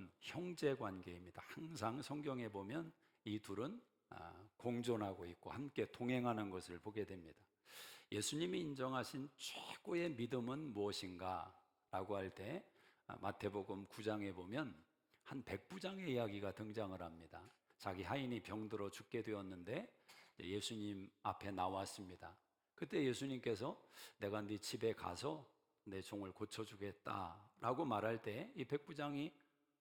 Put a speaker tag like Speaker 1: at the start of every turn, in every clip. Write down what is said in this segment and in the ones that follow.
Speaker 1: 믿음은 형제 관계입니다. 항상 성경에 보면 이 둘은 공존하고 있고 함께 동행하는 것을 보게 됩니다. 예수님이 인정하신 최고의 믿음은 무엇인가? 라고 할 때 마태복음 9장에 보면 한 백부장의 이야기가 등장을 합니다. 자기 하인이 병들어 죽게 되었는데 예수님 앞에 나왔습니다. 그때 예수님께서 내가 네 집에 가서 내 종을 고쳐주겠다 라고 말할 때 이 백부장이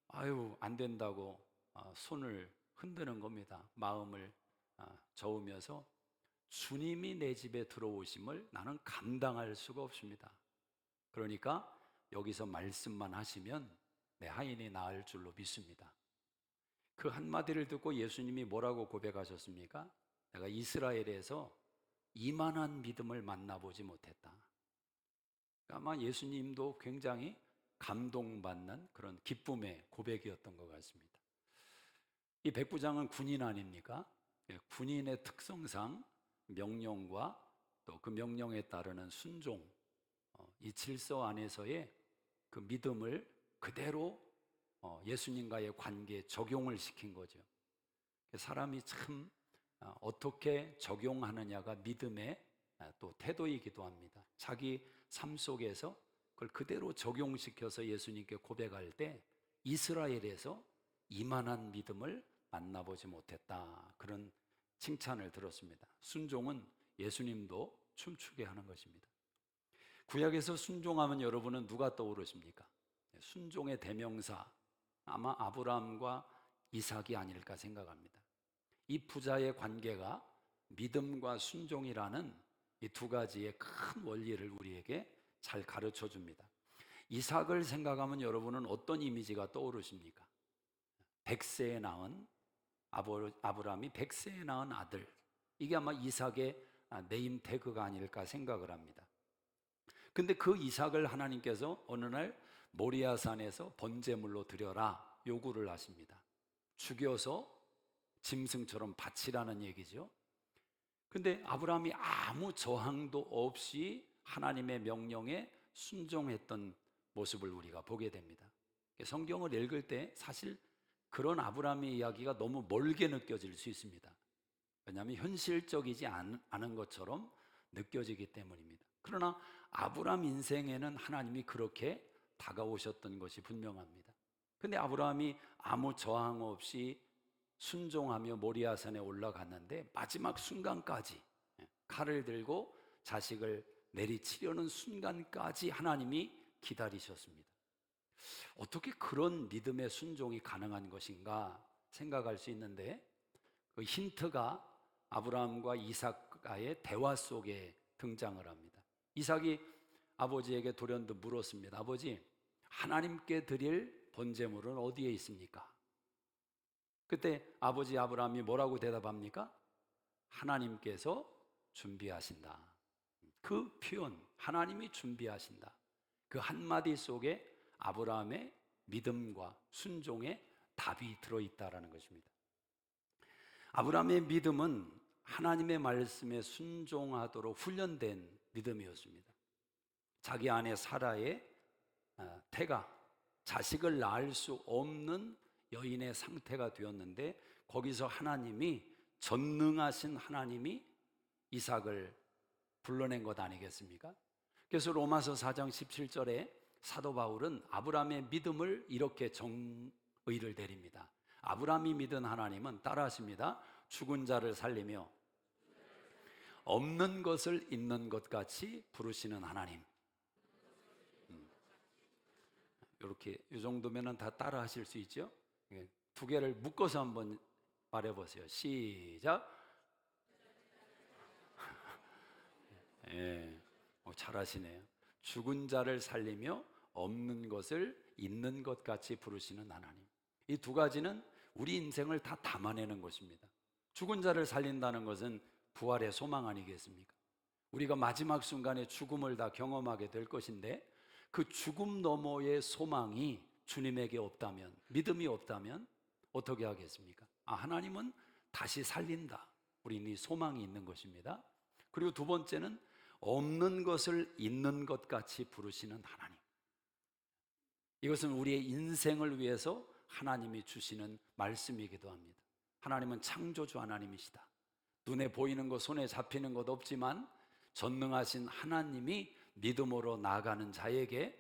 Speaker 1: 아유 안 된다고 손을 흔드는 겁니다. 마음을 저으면서 주님이 내 집에 들어오심을 나는 감당할 수가 없습니다. 그러니까 여기서 말씀만 하시면 내 하인이 나을 줄로 믿습니다. 그 한마디를 듣고 예수님이 뭐라고 고백하셨습니까? 내가 이스라엘에서 이만한 믿음을 만나보지 못했다. 아마 예수님도 굉장히 감동받는 그런 기쁨의 고백이었던 것 같습니다. 이 백부장은 군인 아닙니까? 군인의 특성상 명령과 또 그 명령에 따르는 순종, 이 질서 안에서의 그 믿음을 그대로 예수님과의 관계에 적용을 시킨 거죠. 사람이 참 어떻게 적용하느냐가 믿음의 또 태도이기도 합니다. 자기 삶 속에서 그걸 그대로 적용시켜서 예수님께 고백할 때 이스라엘에서 이만한 믿음을 만나보지 못했다, 그런 칭찬을 들었습니다. 순종은 예수님도 춤추게 하는 것입니다. 구약에서 순종하면 여러분은 누가 떠오르십니까? 순종의 대명사 아마 아브라함과 이삭이 아닐까 생각합니다. 이 부자의 관계가 믿음과 순종이라는 이 두 가지의 큰 원리를 우리에게 잘 가르쳐 줍니다. 이삭을 생각하면 여러분은 어떤 이미지가 떠오르십니까? 100세에 낳은 아브라함이 100세에 낳은 아들, 이게 아마 이삭의 네임 태그가 아닐까 생각을 합니다. 근데 그 이삭을 하나님께서 어느 날 모리아산에서 번제물로 드려라 요구를 하십니다. 죽여서 짐승처럼 바치라는 얘기죠. 근데 아브라함이 아무 저항도 없이 하나님의 명령에 순종했던 모습을 우리가 보게 됩니다. 성경을 읽을 때 사실 그런 아브라함의 이야기가 너무 멀게 느껴질 수 있습니다. 왜냐하면 현실적이지 않은 것처럼 느껴지기 때문입니다. 그러나 아브라함 인생에는 하나님이 그렇게 다가오셨던 것이 분명합니다. 근데 아브라함이 아무 저항 없이 순종하며 모리아산에 올라갔는데 마지막 순간까지 칼을 들고 자식을 내리치려는 순간까지 하나님이 기다리셨습니다. 어떻게 그런 믿음의 순종이 가능한 것인가 생각할 수 있는데 그 힌트가 아브라함과 이삭과의 대화 속에 등장을 합니다. 이삭이 아버지에게 돌연듯 물었습니다. 아버지, 하나님께 드릴 번제물은 어디에 있습니까? 그때 아버지 아브라함이 뭐라고 대답합니까? 하나님께서 준비하신다. 그 표현, 하나님이 준비하신다, 그 한마디 속에 아브라함의 믿음과 순종의 답이 들어있다는 것입니다. 아브라함의 믿음은 하나님의 말씀에 순종하도록 훈련된 믿음이었습니다. 자기 아내 사라의 태가 자식을 낳을 수 없는 여인의 상태가 되었는데 거기서 하나님이, 전능하신 하나님이 이삭을 불러낸 것 아니겠습니까? 그래서 로마서 4장 17절에 사도 바울은 아브라함의 믿음을 이렇게 정의를 내립니다. 아브라함이 믿은 하나님은, 따라하십니다, 죽은 자를 살리며 없는 것을 있는 것 같이 부르시는 하나님. 이렇게 이 정도면 다 따라 하실 수 있죠? 두 개를 묶어서 한번 말해보세요. 시작. 예, 잘하시네요. 죽은 자를 살리며 없는 것을 있는 것 같이 부르시는 하나님. 이 두 가지는 우리 인생을 다 담아내는 것입니다. 죽은 자를 살린다는 것은 부활의 소망 아니겠습니까? 우리가 마지막 순간에 죽음을 다 경험하게 될 것인데 그 죽음 너머의 소망이 주님에게 없다면, 믿음이 없다면 어떻게 하겠습니까? 하나님은 다시 살린다, 우리는 이 소망이 있는 것입니다. 그리고 두 번째는 없는 것을 있는 것 같이 부르시는 하나님. 이것은 우리의 인생을 위해서 하나님이 주시는 말씀이기도 합니다. 하나님은 창조주 하나님이시다. 눈에 보이는 것, 손에 잡히는 것 없지만 전능하신 하나님이 믿음으로 나아가는 자에게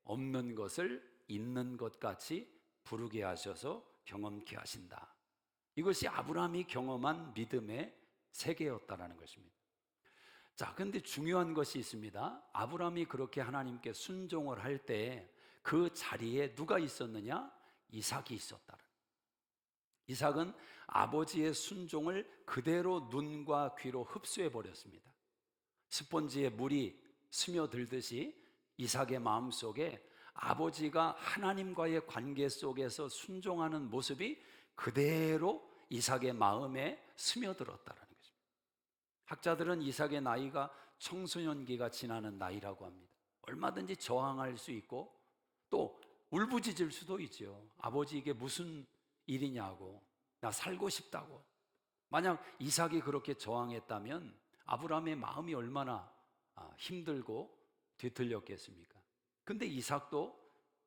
Speaker 1: 없는 것을 있는 것 같이 부르게 하셔서 경험케 하신다. 이것이 아브라함이 경험한 믿음의 세계였다라는 것입니다. 자, 근데 중요한 것이 있습니다. 아브라함이 그렇게 하나님께 순종을 할 때 그 자리에 누가 있었느냐? 이삭이 있었다. 이삭은 아버지의 순종을 그대로 눈과 귀로 흡수해 버렸습니다. 스펀지에 물이 스며들듯이 이삭의 마음속에 아버지가 하나님과의 관계 속에서 순종하는 모습이 그대로 이삭의 마음에 스며들었다는 것입니다. 학자들은 이삭의 나이가 청소년기가 지나는 나이라고 합니다. 얼마든지 저항할 수 있고 또 울부짖을 수도 있죠. 아버지 이게 무슨 일이냐고, 나 살고 싶다고. 만약 이삭이 그렇게 저항했다면 아브라함의 마음이 얼마나 힘들고 뒤틀렸겠습니까? 근데 이삭도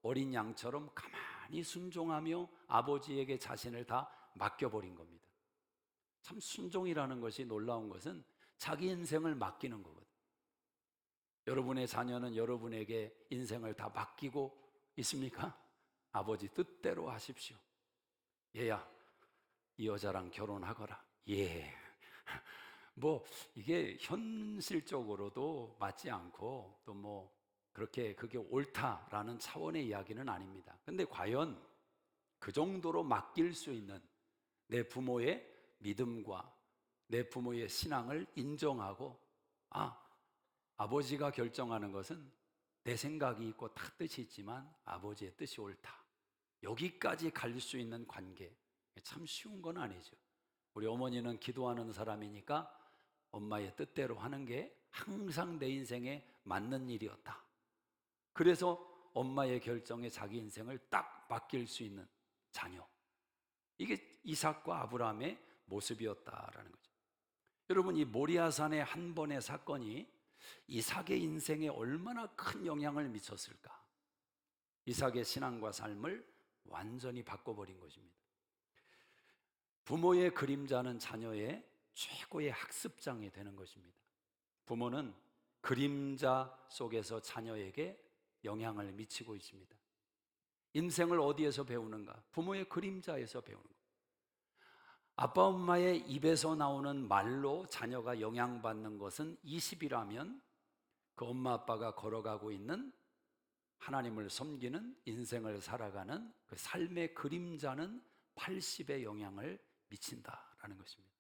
Speaker 1: 어린 양처럼 가만히 순종하며 아버지에게 자신을 다 맡겨버린 겁니다. 참 순종이라는 것이 놀라운 것은 자기 인생을 맡기는 거거든요. 여러분의 자녀는 여러분에게 인생을 다 맡기고 있습니까? 아버지 뜻대로 하십시오. 얘야, 이 여자랑 결혼하거라. 예. 뭐 이게 현실적으로도 맞지 않고 또 뭐 그렇게 그게 옳다라는 차원의 이야기는 아닙니다. 근데 과연 그 정도로 맡길 수 있는 내 부모의 믿음과 내 부모의 신앙을 인정하고 아버지가 결정하는 것은 내 생각이 있고 다 뜻이 있지만 아버지의 뜻이 옳다. 여기까지 갈 수 있는 관계 참 쉬운 건 아니죠. 우리 어머니는 기도하는 사람이니까 엄마의 뜻대로 하는 게 항상 내 인생에 맞는 일이었다. 그래서 엄마의 결정에 자기 인생을 딱 맡길 수 있는 자녀. 이게 이삭과 아브라함의 모습이었다라는 거죠. 여러분, 이 모리아산의 한 번의 사건이 이삭의 인생에 얼마나 큰 영향을 미쳤을까? 이삭의 신앙과 삶을 완전히 바꿔버린 것입니다. 부모의 그림자는 자녀의 최고의 학습장이 되는 것입니다. 부모는 그림자 속에서 자녀에게 영향을 미치고 있습니다. 인생을 어디에서 배우는가? 부모의 그림자에서 배우는 것. 아빠 엄마의 입에서 나오는 말로 자녀가 영향받는 것은 20이라면 그 엄마 아빠가 걸어가고 있는 하나님을 섬기는 인생을 살아가는 그 삶의 그림자는 80의 영향을 미친다라는 것입니다.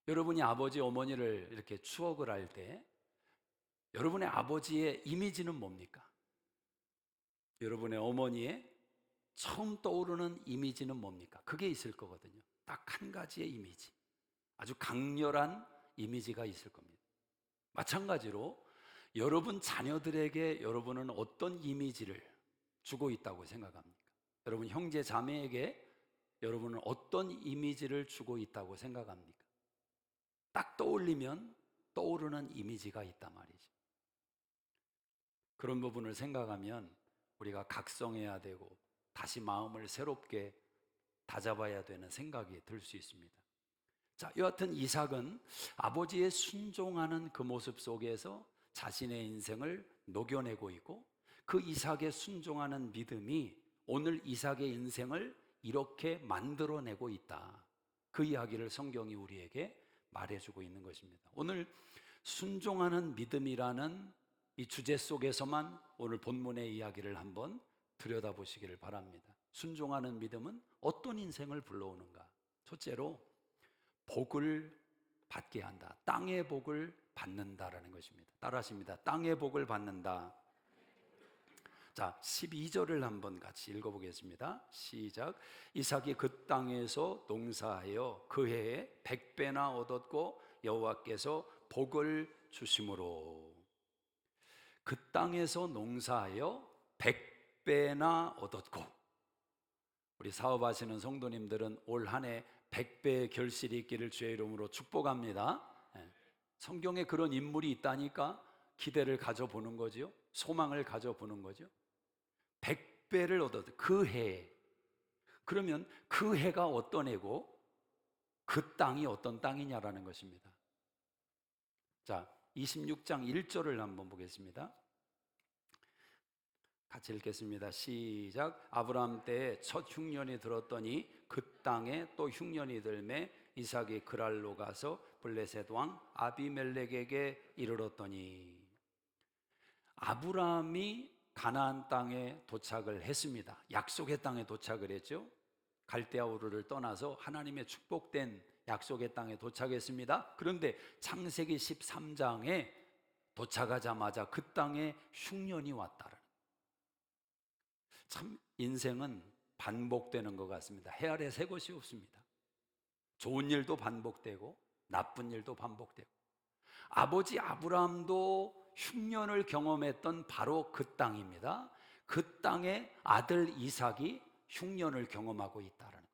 Speaker 1: 여러분이 아버지 어머니를 이렇게 추억을 할 때 여러분의 아버지의 이미지는 뭡니까? 여러분의 어머니의 처음 떠오르는 이미지는 뭡니까? 그게 있을 거거든요. 딱 한 가지의 이미지, 아주 강렬한 이미지가 있을 겁니다. 마찬가지로 여러분 자녀들에게 여러분은 어떤 이미지를 주고 있다고 생각합니까? 여러분 형제 자매에게 여러분은 어떤 이미지를 주고 있다고 생각합니까? 딱 떠올리면 떠오르는 이미지가 있단 말이죠. 그런 부분을 생각하면 우리가 각성해야 되고 다시 마음을 새롭게 다잡아야 되는 생각이 들 수 있습니다. 자, 여하튼 이삭은 아버지의 순종하는 그 모습 속에서 자신의 인생을 녹여내고 있고 그 이삭의 순종하는 믿음이 오늘 이삭의 인생을 이렇게 만들어내고 있다. 그 이야기를 성경이 우리에게 말해주고 있는 것입니다. 오늘 순종하는 믿음이라는 이 주제 속에서만 오늘 본문의 이야기를 한번 들여다보시기를 바랍니다. 순종하는 믿음은 어떤 인생을 불러오는가? 첫째로 복을 받게 한다. 땅의 복을 받는다라는 것입니다. 따라하십니다. 땅의 복을 받는다. 자, 12절을 한번 같이 읽어보겠습니다. 시작. 이삭이 그 땅에서 농사하여 그 해에 100배나 얻었고 여호와께서 복을 주심으로. 그 땅에서 농사하여 100배나 얻었고, 우리 사업하시는 성도님들은 올 한 해 100배의 결실이 있기를 주의 이름으로 축복합니다. 성경에 그런 인물이 있다니까 기대를 가져보는 거죠. 소망을 가져보는 거죠. 100배를 얻었고 그 해에, 그러면 그 해가 어떤 해고 그 땅이 어떤 땅이냐라는 것입니다. 자, 26장 1절을 한번 보겠습니다. 같이 읽겠습니다. 시작. 아브라함 때에 첫 흉년이 들었더니 그 땅에 또 흉년이 들매 이삭이 그랄로 가서 블레셋 왕 아비멜렉에게 이르렀더니, 아브라함이 가나안 땅에 도착을 했습니다. 약속의 땅에 도착을 했죠. 갈대아 우르를 떠나서 하나님의 축복된 약속의 땅에 도착했습니다. 그런데 창세기 13장에 도착하자마자 그 땅에 흉년이 왔다는, 참 인생은 반복되는 것 같습니다. 해 아래 새 것이 없습니다. 좋은 일도 반복되고 나쁜 일도 반복되고, 아버지 아브라함도 흉년을 경험했던 바로 그 땅입니다. 그 땅에 아들 이삭이 흉년을 경험하고 있다는 거죠.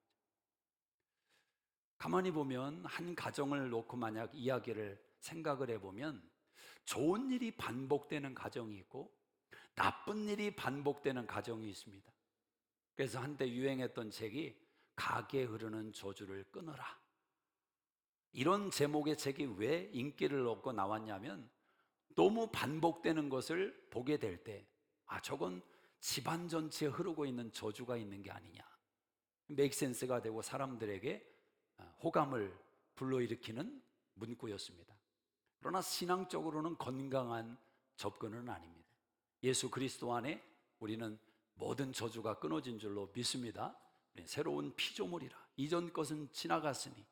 Speaker 1: 가만히 보면 한 가정을 놓고 만약 이야기를 생각을 해보면 좋은 일이 반복되는 가정이 있고 나쁜 일이 반복되는 가정이 있습니다. 그래서 한때 유행했던 책이 가게 흐르는 저주를 끊어라, 이런 제목의 책이 왜 인기를 얻고 나왔냐면, 너무 반복되는 것을 보게 될 때, 아, 저건 집안 전체에 흐르고 있는 저주가 있는 게 아니냐, 메이크센스가 되고 사람들에게 호감을 불러일으키는 문구였습니다. 그러나 신앙적으로는 건강한 접근은 아닙니다. 예수 그리스도 안에 우리는 모든 저주가 끊어진 줄로 믿습니다. 새로운 피조물이라, 이전 것은 지나갔으니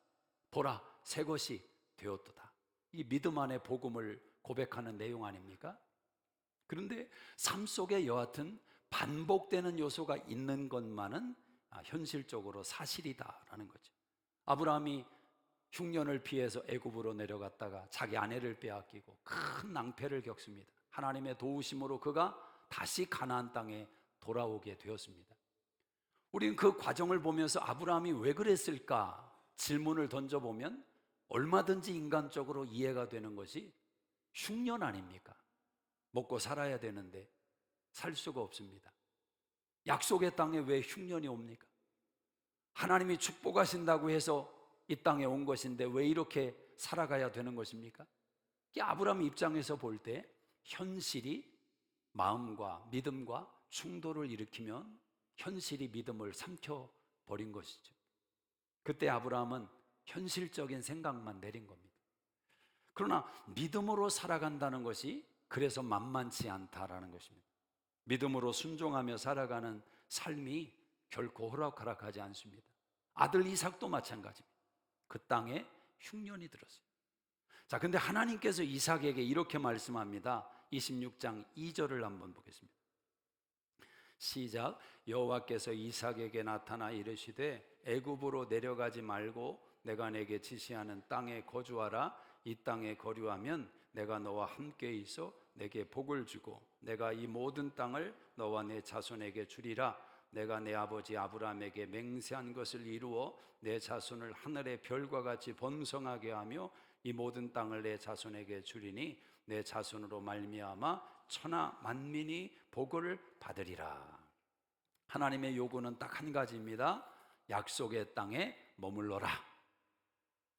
Speaker 1: 보라 새 것이 되었도다. 이 믿음 안에 복음을 고백하는 내용 아닙니까? 그런데 삶 속에 여하튼 반복되는 요소가 있는 것만은 현실적으로 사실이다라는 거죠. 아브라함이 흉년을 피해서 애굽으로 내려갔다가 자기 아내를 빼앗기고 큰 낭패를 겪습니다. 하나님의 도우심으로 그가 다시 가나안 땅에 돌아오게 되었습니다. 우리는 그 과정을 보면서 아브라함이 왜 그랬을까 질문을 던져보면 얼마든지 인간적으로 이해가 되는 것이 흉년 아닙니까? 먹고 살아야 되는데 살 수가 없습니다. 약속의 땅에 왜 흉년이 옵니까? 하나님이 축복하신다고 해서 이 땅에 온 것인데 왜 이렇게 살아가야 되는 것입니까? 아브라함 입장에서 볼 때 현실이 마음과 믿음과 충돌을 일으키면 현실이 믿음을 삼켜버린 것이죠. 그때 아브라함은 현실적인 생각만 내린 겁니다. 그러나 믿음으로 살아간다는 것이 그래서 만만치 않다라는 것입니다. 믿음으로 순종하며 살아가는 삶이 결코 호락호락하지 않습니다. 아들 이삭도 마찬가지입니다. 그 땅에 흉년이 들었어요. 자, 근데 하나님께서 이삭에게 이렇게 말씀합니다. 26장 2절을 한번 보겠습니다. 시작. 여호와께서 이삭에게 나타나 이르시되 애굽으로 내려가지 말고 내가 내게 지시하는 땅에 거주하라. 이 땅에 거류하면 내가 너와 함께 있어 내게 복을 주고 내가 이 모든 땅을 너와 내 자손에게 주리라. 내가 내 아버지 아브라함에게 맹세한 것을 이루어 내 자손을 하늘의 별과 같이 번성하게 하며 이 모든 땅을 내 자손에게 주리니 내 자손으로 말미암아 천하 만민이 복을 받으리라. 하나님의 요구는 딱 한 가지입니다. 약속의 땅에 머물러라.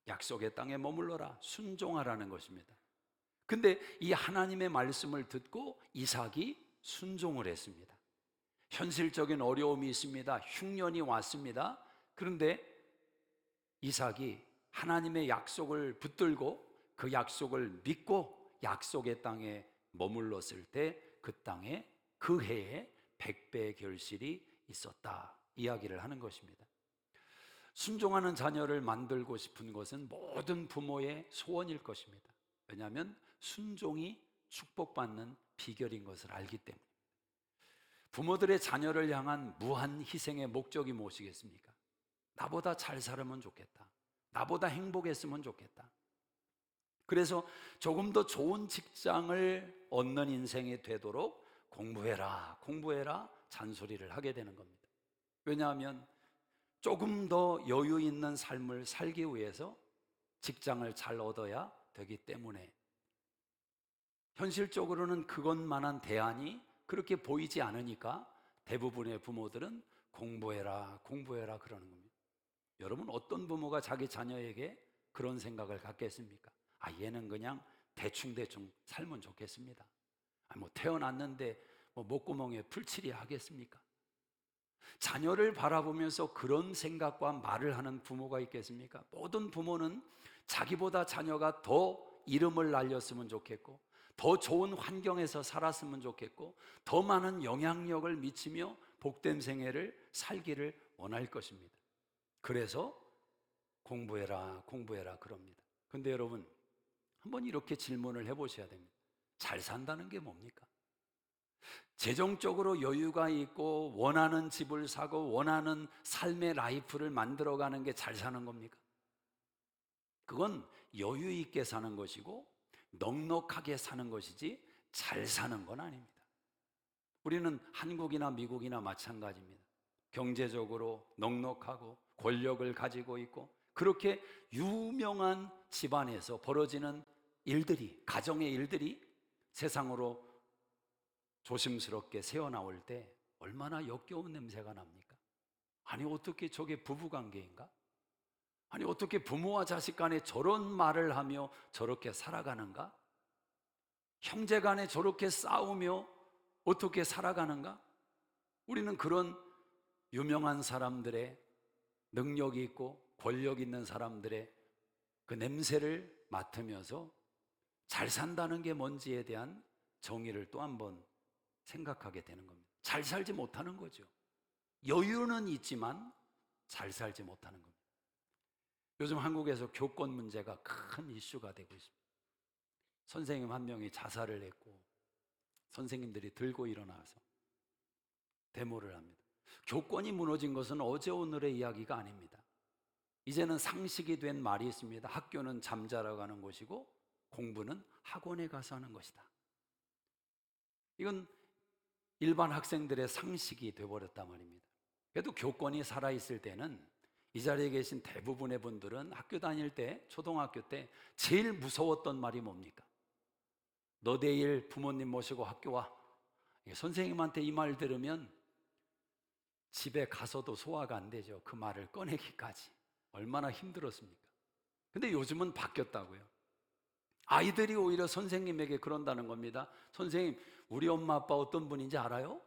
Speaker 1: 약속의 땅에 머물러라. 순종하라는 것입니다. 근데 이 하나님의 말씀을 듣고 이삭이 순종을 했습니다. 현실적인 어려움이 있습니다. 흉년이 왔습니다. 그런데 이삭이 하나님의 약속을 붙들고 그 약속을 믿고 약속의 땅에 머물렀을 때 그 땅에 그 해에 100배의 결실이 있었다 이야기를 하는 것입니다. 순종하는 자녀를 만들고 싶은 것은 모든 부모의 소원일 것입니다. 왜냐하면 순종이 축복받는 비결인 것을 알기 때문에. 부모들의 자녀를 향한 무한 희생의 목적이 무엇이겠습니까? 나보다 잘 살으면 좋겠다. 나보다 행복했으면 좋겠다. 그래서 조금 더 좋은 직장을 얻는 인생이 되도록 공부해라, 공부해라 잔소리를 하게 되는 겁니다. 왜냐하면 조금 더 여유 있는 삶을 살기 위해서 직장을 잘 얻어야 되기 때문에. 현실적으로는 그것만한 대안이 그렇게 보이지 않으니까 대부분의 부모들은 공부해라, 공부해라 그러는 겁니다. 여러분, 어떤 부모가 자기 자녀에게 그런 생각을 갖겠습니까? 아, 얘는 그냥 대충대충 살면 좋겠습니다. 아, 뭐 태어났는데 뭐 목구멍에 풀칠이 하겠습니까? 자녀를 바라보면서 그런 생각과 말을 하는 부모가 있겠습니까? 모든 부모는 자기보다 자녀가 더 이름을 날렸으면 좋겠고, 더 좋은 환경에서 살았으면 좋겠고, 더 많은 영향력을 미치며 복된 생애를 살기를 원할 것입니다. 그래서 공부해라, 공부해라 그럽니다. 근데 여러분, 한번 이렇게 질문을 해보셔야 됩니다. 잘 산다는 게 뭡니까? 재정적으로 여유가 있고 원하는 집을 사고 원하는 삶의 라이프를 만들어가는 게 잘 사는 겁니까? 그건 여유 있게 사는 것이고 넉넉하게 사는 것이지 잘 사는 건 아닙니다. 우리는 한국이나 미국이나 마찬가지입니다. 경제적으로 넉넉하고 권력을 가지고 있고 그렇게 유명한 집안에서 벌어지는 일들이, 가정의 일들이 세상으로 조심스럽게 새어나올 때 얼마나 역겨운 냄새가 납니까? 아니, 어떻게 저게 부부관계인가? 아니, 어떻게 부모와 자식 간에 저런 말을 하며 저렇게 살아가는가? 형제 간에 저렇게 싸우며 어떻게 살아가는가? 우리는 그런 유명한 사람들의, 능력이 있고 권력 있는 사람들의 그 냄새를 맡으면서 잘 산다는 게 뭔지에 대한 정의를 또 한 번 생각하게 되는 겁니다. 잘 살지 못하는 거죠. 여유는 있지만 잘 살지 못하는 겁니다. 요즘 한국에서 교권 문제가 큰 이슈가 되고 있습니다. 선생님 한 명이 자살을 했고 선생님들이 들고 일어나서 데모를 합니다. 교권이 무너진 것은 어제 오늘의 이야기가 아닙니다. 이제는 상식이 된 말이 있습니다. 학교는 잠자러 가는 곳이고 공부는 학원에 가서 하는 것이다. 이건 일반 학생들의 상식이 되어버렸단 말입니다. 그래도 교권이 살아있을 때는 이 자리에 계신 대부분의 분들은 학교 다닐 때, 초등학교 때 제일 무서웠던 말이 뭡니까? 너 내일 부모님 모시고 학교 와. 선생님한테 이 말 들으면 집에 가서도 소화가 안 되죠. 그 말을 꺼내기까지. 얼마나 힘들었습니까? 근데 요즘은 바뀌었다고요. 아이들이 오히려 선생님에게 그런다는 겁니다. 선생님, 우리 엄마 아빠 어떤 분인지 알아요?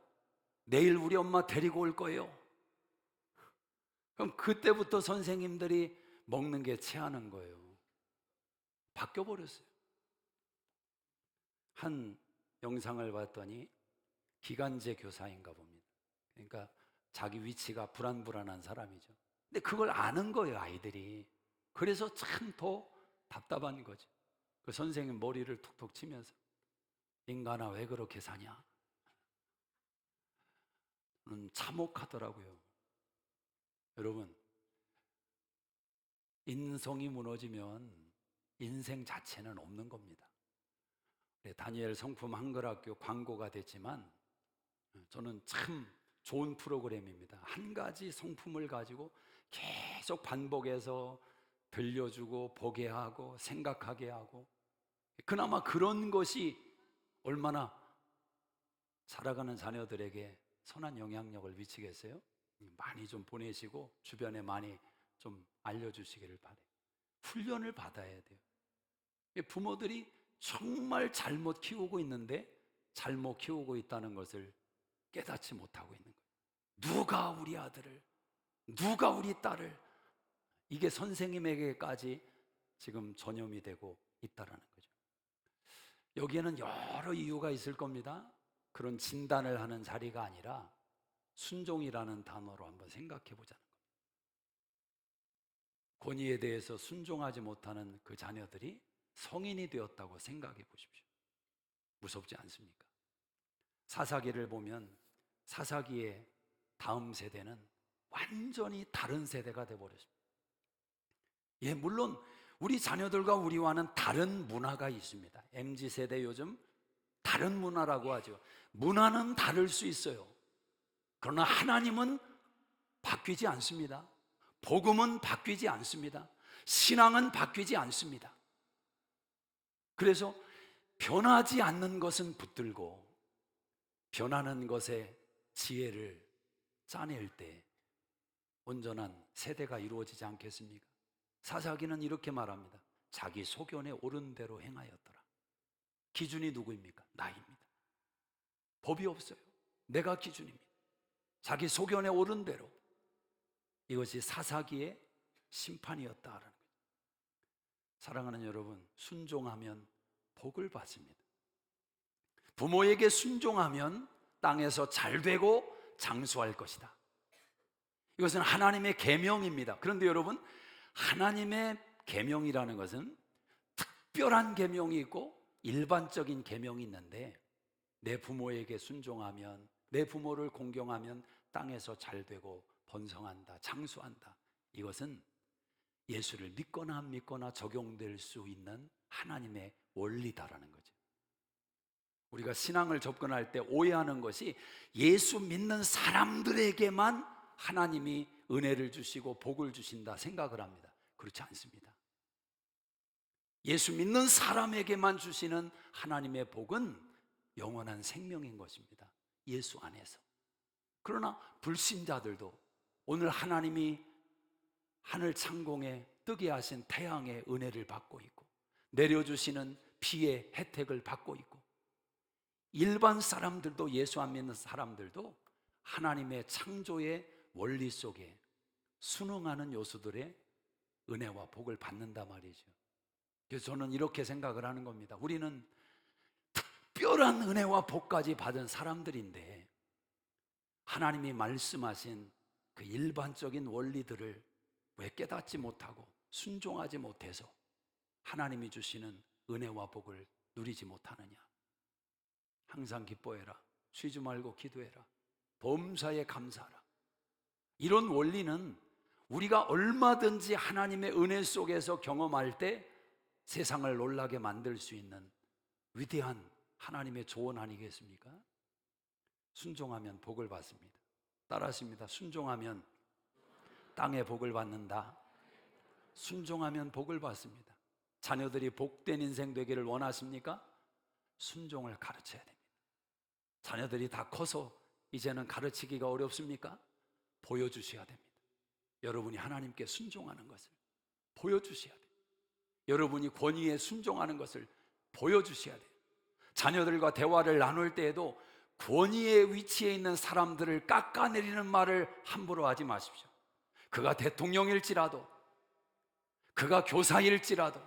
Speaker 1: 내일 우리 엄마 데리고 올 거예요. 그럼 그때부터 선생님들이 먹는 게 체하는 거예요. 바뀌어버렸어요. 한 영상을 봤더니 기간제 교사인가 봅니다. 그러니까 자기 위치가 불안불안한 사람이죠. 근데 그걸 아는 거예요, 아이들이. 그래서 참 더 답답한 거죠. 그 선생님 머리를 툭툭 치면서 인간아 왜 그렇게 사냐? 참혹하더라고요. 여러분, 인성이 무너지면 인생 자체는 없는 겁니다. 다니엘 성품 한글학교 광고가 됐지만 저는 참 좋은 프로그램입니다. 한 가지 성품을 가지고 계속 반복해서 들려주고 보게 하고 생각하게 하고, 그나마 그런 것이 얼마나 살아가는 자녀들에게 선한 영향력을 미치겠어요? 많이 좀 보내시고 주변에 많이 좀 알려주시기를 바래요. 훈련을 받아야 돼요. 부모들이 정말 잘못 키우고 있는데 잘못 키우고 있다는 것을 깨닫지 못하고 있는 거예요. 누가 우리 아들을, 누가 우리 딸을, 이게 선생님에게까지 지금 전염이 되고 있다는 거죠. 여기에는 여러 이유가 있을 겁니다. 그런 진단을 하는 자리가 아니라 순종이라는 단어로 한번 생각해 보자는 겁니다. 권위에 대해서 순종하지 못하는 그 자녀들이 성인이 되었다고 생각해 보십시오. 무섭지 않습니까? 사사기를 보면 사사기의 다음 세대는 완전히 다른 세대가 되어버렸습니다. 예, 물론 우리 자녀들과 우리와는 다른 문화가 있습니다. MZ세대 요즘 다른 문화라고 하죠. 문화는 다를 수 있어요. 그러나 하나님은 바뀌지 않습니다. 복음은 바뀌지 않습니다. 신앙은 바뀌지 않습니다. 그래서 변하지 않는 것은 붙들고 변하는 것에 지혜를 짜낼 때 온전한 세대가 이루어지지 않겠습니까? 사사기는 이렇게 말합니다. 자기 소견에 옳은 대로 행하였더라. 기준이 누구입니까? 나입니다. 법이 없어요. 내가 기준입니다. 자기 소견에 옳은 대로. 이것이 사사기의 심판이었다라는 거예요. 사랑하는 여러분, 순종하면 복을 받습니다. 부모에게 순종하면 땅에서 잘되고 장수할 것이다. 이것은 하나님의 계명입니다. 그런데 여러분, 하나님의 계명이라는 것은 특별한 계명이 있고 일반적인 계명이 있는데, 내 부모에게 순종하면, 내 부모를 공경하면 땅에서 잘되고 번성한다, 장수한다. 이것은 예수를 믿거나 안 믿거나 적용될 수 있는 하나님의 원리다라는 거죠. 우리가 신앙을 접근할 때 오해하는 것이 예수 믿는 사람들에게만 하나님이 은혜를 주시고 복을 주신다 생각을 합니다. 그렇지 않습니다. 예수 믿는 사람에게만 주시는 하나님의 복은 영원한 생명인 것입니다. 예수 안에서. 그러나 불신자들도 오늘 하나님이 하늘 창공에 뜨게 하신 태양의 은혜를 받고 있고, 내려주시는 비의 혜택을 받고 있고, 일반 사람들도, 예수 안 믿는 사람들도 하나님의 창조의 원리 속에 순응하는 요소들의 은혜와 복을 받는단 말이죠. 그래서 저는 이렇게 생각을 하는 겁니다. 우리는 특별한 은혜와 복까지 받은 사람들인데, 하나님이 말씀하신 그 일반적인 원리들을 왜 깨닫지 못하고 순종하지 못해서 하나님이 주시는 은혜와 복을 누리지 못하느냐. 항상 기뻐해라, 쉬지 말고 기도해라, 범사에 감사하라. 이런 원리는 우리가 얼마든지 하나님의 은혜 속에서 경험할 때 세상을 놀라게 만들 수 있는 위대한 하나님의 조언 아니겠습니까? 순종하면 복을 받습니다. 따라하십니다. 순종하면 땅에 복을 받는다. 순종하면 복을 받습니다. 자녀들이 복된 인생 되기를 원하십니까? 순종을 가르쳐야 됩니다. 자녀들이 다 커서 이제는 가르치기가 어렵습니까? 보여주셔야 됩니다. 여러분이 하나님께 순종하는 것을 보여주셔야 돼요. 여러분이 권위에 순종하는 것을 보여주셔야 돼요. 자녀들과 대화를 나눌 때에도 권위의 위치에 있는 사람들을 깎아내리는 말을 함부로 하지 마십시오. 그가 대통령일지라도, 그가 교사일지라도,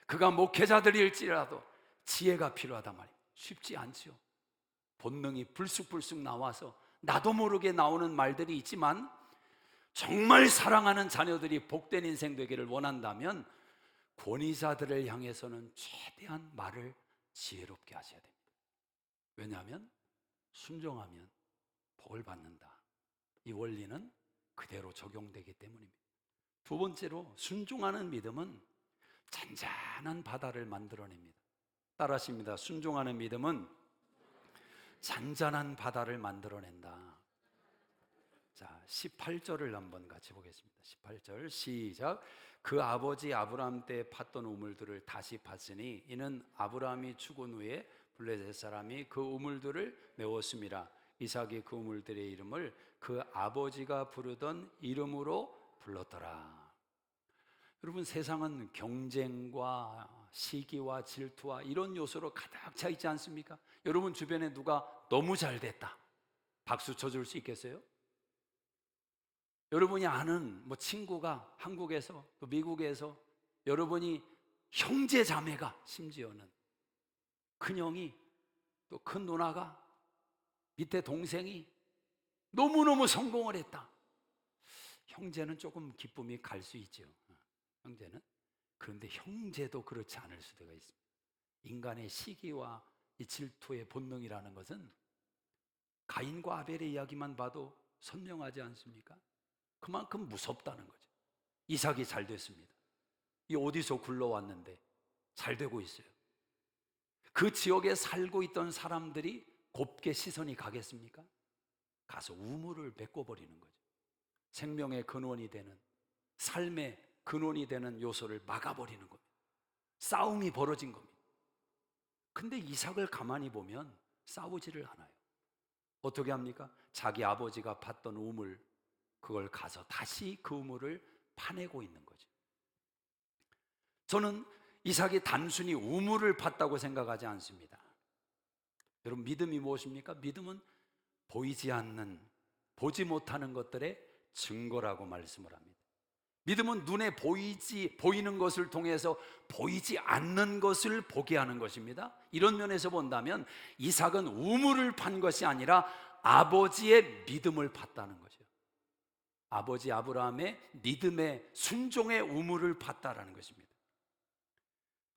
Speaker 1: 그가 목회자들일지라도 지혜가 필요하단 말이에요. 쉽지 않죠. 본능이 불쑥불쑥 나와서 나도 모르게 나오는 말들이 있지만, 정말 사랑하는 자녀들이 복된 인생 되기를 원한다면 권위자들을 향해서는 최대한 말을 지혜롭게 하셔야 됩니다. 왜냐하면 순종하면 복을 받는다. 이 원리는 그대로 적용되기 때문입니다. 두 번째로, 순종하는 믿음은 잔잔한 바다를 만들어냅니다. 따라하십니다. 순종하는 믿음은 잔잔한 바다를 만들어낸다. 자, 18절을 한번 같이 보겠습니다. 18절 시작. 그 아버지 아브라함 때 팠던 우물들을 다시 팠으니 이는 아브라함이 죽은 후에 블레셋 사람이 그 우물들을 메웠음이라. 이삭이 그 우물들의 이름을 그 아버지가 부르던 이름으로 불렀더라. 여러분, 세상은 경쟁과 시기와 질투와 이런 요소로 가득 차 있지 않습니까? 여러분 주변에 누가 너무 잘 됐다, 박수 쳐줄 수 있겠어요? 여러분이 아는 친구가 한국에서 또 미국에서, 여러분이 형제 자매가, 심지어는 큰형이 또 큰 누나가, 밑에 동생이 너무너무 성공을 했다. 형제는 조금 기쁨이 갈 수 있죠. 형제는. 그런데 형제도 그렇지 않을 수도 있습니다. 인간의 시기와 이 질투의 본능이라는 것은 가인과 아벨의 이야기만 봐도 선명하지 않습니까? 그만큼 무섭다는 거죠. 이삭이 잘 됐습니다. 이 어디서 굴러왔는데 잘 되고 있어요. 그 지역에 살고 있던 사람들이 곱게 시선이 가겠습니까? 가서 우물을 메꿔버리는 거죠. 생명의 근원이 되는, 삶의 근원이 되는 요소를 막아버리는 겁니다. 싸움이 벌어진 겁니다. 근데 이삭을 가만히 보면 싸우지를 않아요. 어떻게 합니까? 자기 아버지가 팠던 우물, 그걸 가서 다시 그 우물을 파내고 있는 거죠. 저는 이삭이 단순히 우물을 팠다고 생각하지 않습니다. 여러분, 믿음이 무엇입니까? 믿음은 보이지 않는, 보지 못하는 것들의 증거라고 말씀을 합니다. 믿음은 눈에 보이는 것을 통해서 보이지 않는 것을 보게 하는 것입니다. 이런 면에서 본다면 이삭은 우물을 판 것이 아니라 아버지의 믿음을 팠다는 거죠. 아버지 아브라함의 믿음의 순종의 우물을 팠다라는 것입니다.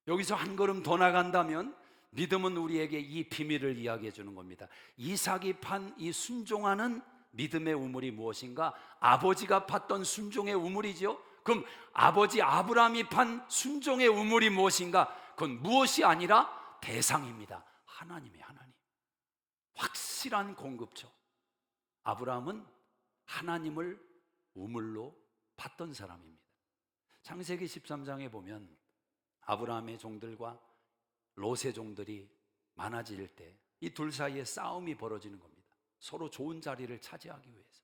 Speaker 1: 여기서 한 걸음 더 나간다면 믿음은 우리에게 이 비밀을 이야기해 주는 겁니다. 이삭이 판 이 순종하는 믿음의 우물이 무엇인가? 아버지가 팠던 순종의 우물이죠. 그럼 아버지 아브라함이 판 순종의 우물이 무엇인가? 그건 무엇이 아니라 대상입니다. 하나님이 하나님. 확실한 공급처. 아브라함은 하나님을 우물로 팠던 사람입니다. 창세기 13장에 보면 아브라함의 종들과 롯의 종들이 많아질 때 이 둘 사이에 싸움이 벌어지는 겁니다. 서로 좋은 자리를 차지하기 위해서.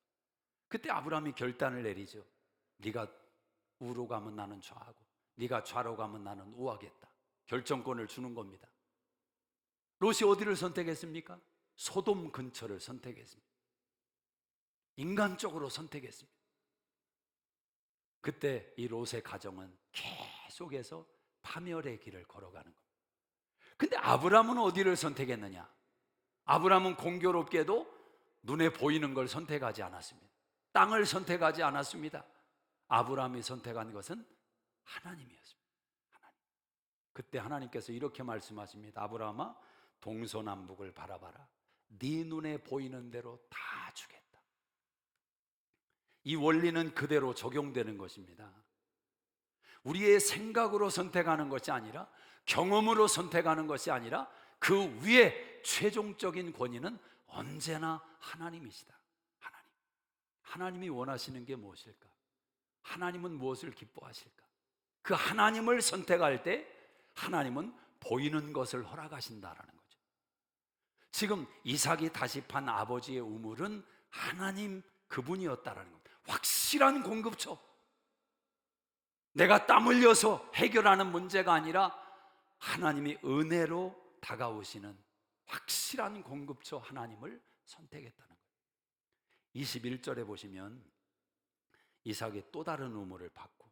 Speaker 1: 그때 아브라함이 결단을 내리죠. 네가 우로 가면 나는 좌하고 네가 좌로 가면 나는 우하겠다. 결정권을 주는 겁니다. 롯이 어디를 선택했습니까? 소돔 근처를 선택했습니다. 인간적으로 선택했습니다. 그때 이 롯의 가정은 계속해서 파멸의 길을 걸어가는 겁니다. 근데 아브라함은 어디를 선택했느냐? 아브라함은 공교롭게도 눈에 보이는 걸 선택하지 않았습니다. 땅을 선택하지 않았습니다. 아브라함이 선택한 것은 하나님이었습니다. 하나님. 그때 하나님께서 이렇게 말씀하십니다. 아브라함아, 동서남북을 바라봐라. 네 눈에 보이는 대로 다 주겠다. 이 원리는 그대로 적용되는 것입니다. 우리의 생각으로 선택하는 것이 아니라, 경험으로 선택하는 것이 아니라, 그 위에 최종적인 권위는 언제나 하나님이시다. 하나님. 하나님이 원하시는 게 무엇일까? 하나님은 무엇을 기뻐하실까? 그 하나님을 선택할 때 하나님은 보이는 것을 허락하신다라는 거죠. 지금 이삭이 다시 판 아버지의 우물은 하나님 그분이었다라는 겁니다. 확실한 공급처. 내가 땀 흘려서 해결하는 문제가 아니라 하나님이 은혜로 다가오시는 확실한 공급처 하나님을 선택했다는 거예요. 21절에 보시면 이삭이 또 다른 우물을 팠고,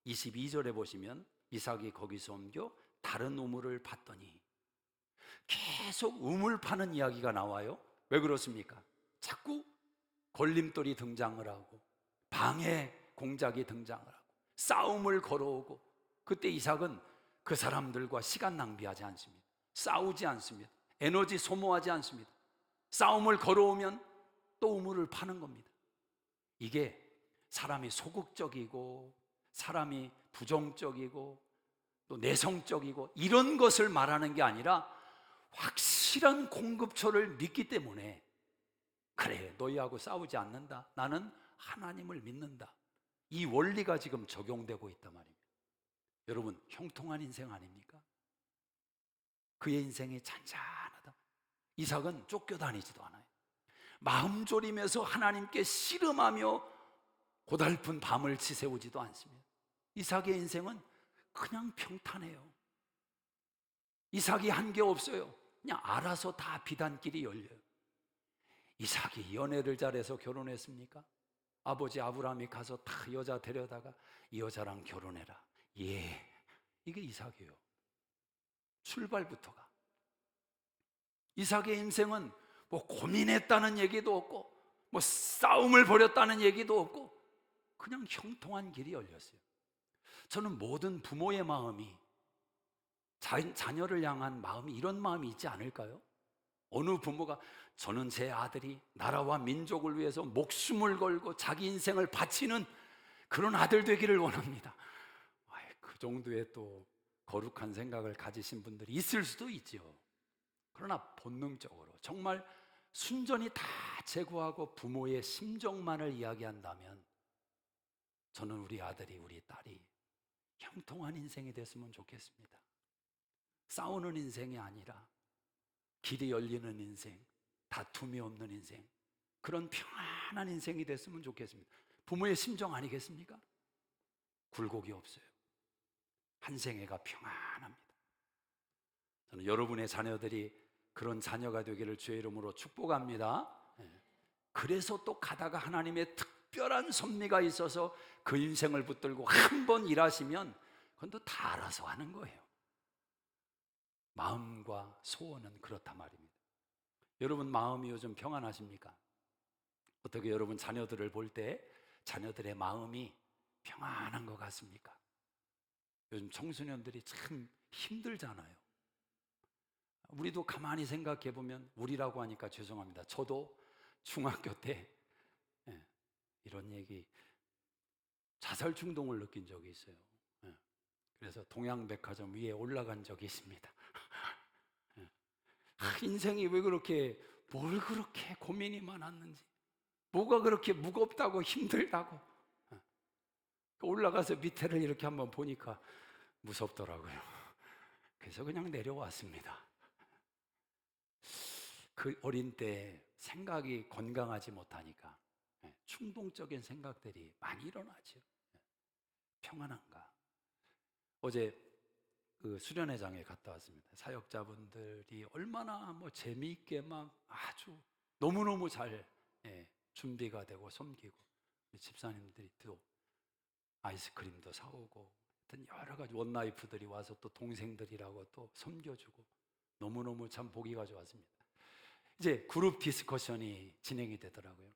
Speaker 1: 22절에 보시면 이삭이 거기서 옮겨 다른 우물을 팠더니, 계속 우물 파는 이야기가 나와요. 왜 그렇습니까? 자꾸 걸림돌이 등장을 하고 방해 공작이 등장을 하고 싸움을 걸어오고, 그때 이삭은 그 사람들과 시간 낭비하지 않습니다. 싸우지 않습니다. 에너지 소모하지 않습니다. 싸움을 걸어오면 또 우물을 파는 겁니다. 이게 사람이 소극적이고 사람이 부정적이고 또 내성적이고 이런 것을 말하는 게 아니라 확실한 공급처를 믿기 때문에, 그래, 너희하고 싸우지 않는다. 나는 하나님을 믿는다. 이 원리가 지금 적용되고 있단 말입니다. 여러분, 형통한 인생 아닙니까? 그의 인생이 잔잔하다. 이삭은 쫓겨다니지도 않아요. 마음 졸이면서 하나님께 씨름하며 고달픈 밤을 지새우지도 않습니다. 이삭의 인생은 그냥 평탄해요. 이삭이 한 게 없어요. 그냥 알아서 다 비단길이 열려요. 이삭이 연애를 잘해서 결혼했습니까? 아버지 아브라함이 가서 다 여자 데려다가 이 여자랑 결혼해라. 예, 이게 이삭이에요. 출발부터가. 이삭의 인생은 뭐 고민했다는 얘기도 없고 뭐 싸움을 벌였다는 얘기도 없고 그냥 형통한 길이 열렸어요. 저는 모든 부모의 마음이, 자녀를 향한 마음이 이런 마음이 있지 않을까요? 어느 부모가 저는 제 아들이 나라와 민족을 위해서 목숨을 걸고 자기 인생을 바치는 그런 아들 되기를 원합니다. 그 정도의 또 거룩한 생각을 가지신 분들이 있을 수도 있죠. 그러나 본능적으로 정말 순전히 다 제거하고 부모의 심정만을 이야기한다면, 저는 우리 아들이, 우리 딸이 형통한 인생이 됐으면 좋겠습니다. 싸우는 인생이 아니라 길이 열리는 인생, 다툼이 없는 인생, 그런 평안한 인생이 됐으면 좋겠습니다. 부모의 심정 아니겠습니까? 굴곡이 없어요. 한 생애가 평안합니다. 저는 여러분의 자녀들이 그런 자녀가 되기를 주의 이름으로 축복합니다. 그래서 또 가다가 하나님의 특별한 섭리가 있어서 그 인생을 붙들고 한 번 일하시면 그건 또 다 알아서 하는 거예요. 마음과 소원은 그렇단 말입니다. 여러분 마음이 요즘 평안하십니까? 어떻게 여러분 자녀들을 볼 때 자녀들의 마음이 평안한 것 같습니까? 요즘 청소년들이 참 힘들잖아요. 우리도 가만히 생각해 보면, 우리라고 하니까 죄송합니다. 저도 중학교 때 이런 얘기, 자살 충동을 느낀 적이 있어요. 그래서 동양백화점 위에 올라간 적이 있습니다. 인생이 왜 그렇게, 뭘 그렇게 고민이 많았는지, 뭐가 그렇게 무겁다고 힘들다고. 올라가서 밑에를 이렇게 한번 보니까 무섭더라고요. 그래서 그냥 내려왔습니다. 그 어린 때 생각이 건강하지 못하니까 충동적인 생각들이 많이 일어나죠. 평안한가? 어제 그 수련회장에 갔다 왔습니다. 사역자분들이 얼마나 재미있게 막 아주 너무너무 잘 준비가 되고 섬기고, 집사님들이 또 아이스크림도 사오고, 하여튼 여러 가지 원라이프들이 와서 또 동생들이라고 또 섬겨주고, 너무너무 참 보기가 좋았습니다. 이제 그룹 디스커션이 진행이 되더라고요.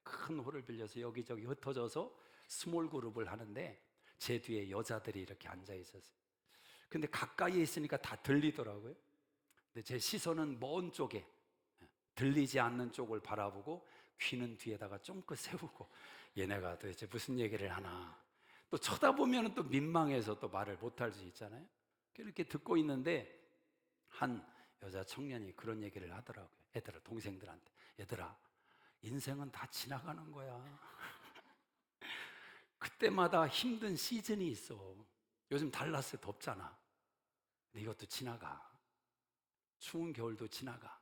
Speaker 1: 큰 홀을 빌려서 여기저기 흩어져서 스몰 그룹을 하는데, 제 뒤에 여자들이 이렇게 앉아 있었어요. 근데 가까이에 있으니까 다 들리더라고요. 근데 제 시선은 먼 쪽에, 들리지 않는 쪽을 바라보고 귀는 뒤에다가 쫑긋 세우고, 얘네가 도대체 무슨 얘기를 하나, 또 쳐다보면 또 민망해서 또 말을 못할 수 있잖아요. 이렇게 듣고 있는데 한 여자 청년이 그런 얘기를 하더라고요. 얘들아, 동생들한테, 얘들아, 인생은 다 지나가는 거야. 그때마다 힘든 시즌이 있어. 요즘 달라스 덥잖아. 근데 이것도 지나가. 추운 겨울도 지나가.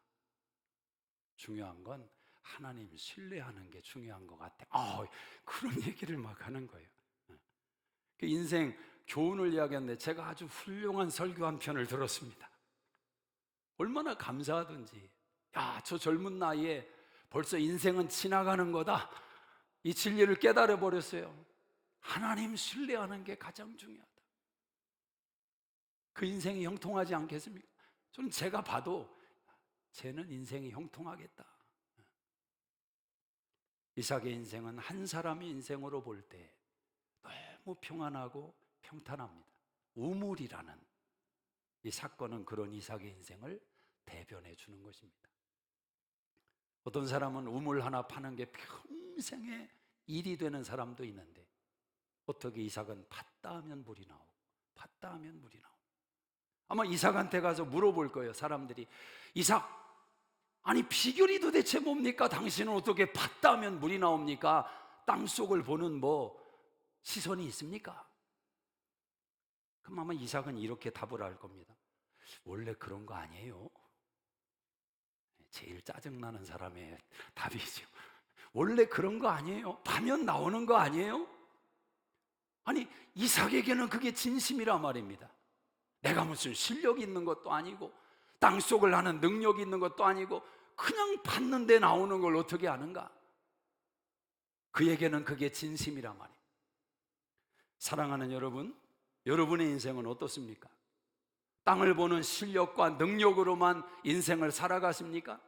Speaker 1: 중요한 건 하나님 신뢰하는 게 중요한 것 같아. 그런 얘기를 막 하는 거예요. 그 인생 교훈을 이야기하는데 제가 아주 훌륭한 설교 한 편을 들었습니다. 얼마나 감사하든지, 저 젊은 나이에 벌써 인생은 지나가는 거다, 이 진리를 깨달아 버렸어요. 하나님 신뢰하는 게 가장 중요하다. 그 인생이 형통하지 않겠습니까? 저는 제가 봐도 쟤는 인생이 형통하겠다. 이삭의 인생은 한 사람의 인생으로 볼 때 너무 평안하고 평탄합니다. 우물이라는 이 사건은 그런 이삭의 인생을 대변해 주는 것입니다. 어떤 사람은 우물 하나 파는 게 평생의 일이 되는 사람도 있는데, 어떻게 이삭은 팠다 하면 물이 나오고 팠다 하면 물이 나오고. 아마 이삭한테 가서 물어볼 거예요, 사람들이. 이삭, 아니 비결이 도대체 뭡니까? 당신은 어떻게 팠다 하면 물이 나옵니까? 땅속을 보는 시선이 있습니까? 그럼 아마 이삭은 이렇게 답을 할 겁니다. 원래 그런 거 아니에요. 제일 짜증나는 사람의 답이죠. 원래 그런 거 아니에요. 파면 나오는 거 아니에요? 아니, 이삭에게는 그게 진심이란 말입니다. 내가 무슨 실력이 있는 것도 아니고 땅속을 하는 능력이 있는 것도 아니고 그냥 팠는데 나오는 걸 어떻게 아는가? 그에게는 그게 진심이란 말이에요. 사랑하는 여러분, 여러분의 인생은 어떻습니까? 땅을 보는 실력과 능력으로만 인생을 살아가십니까?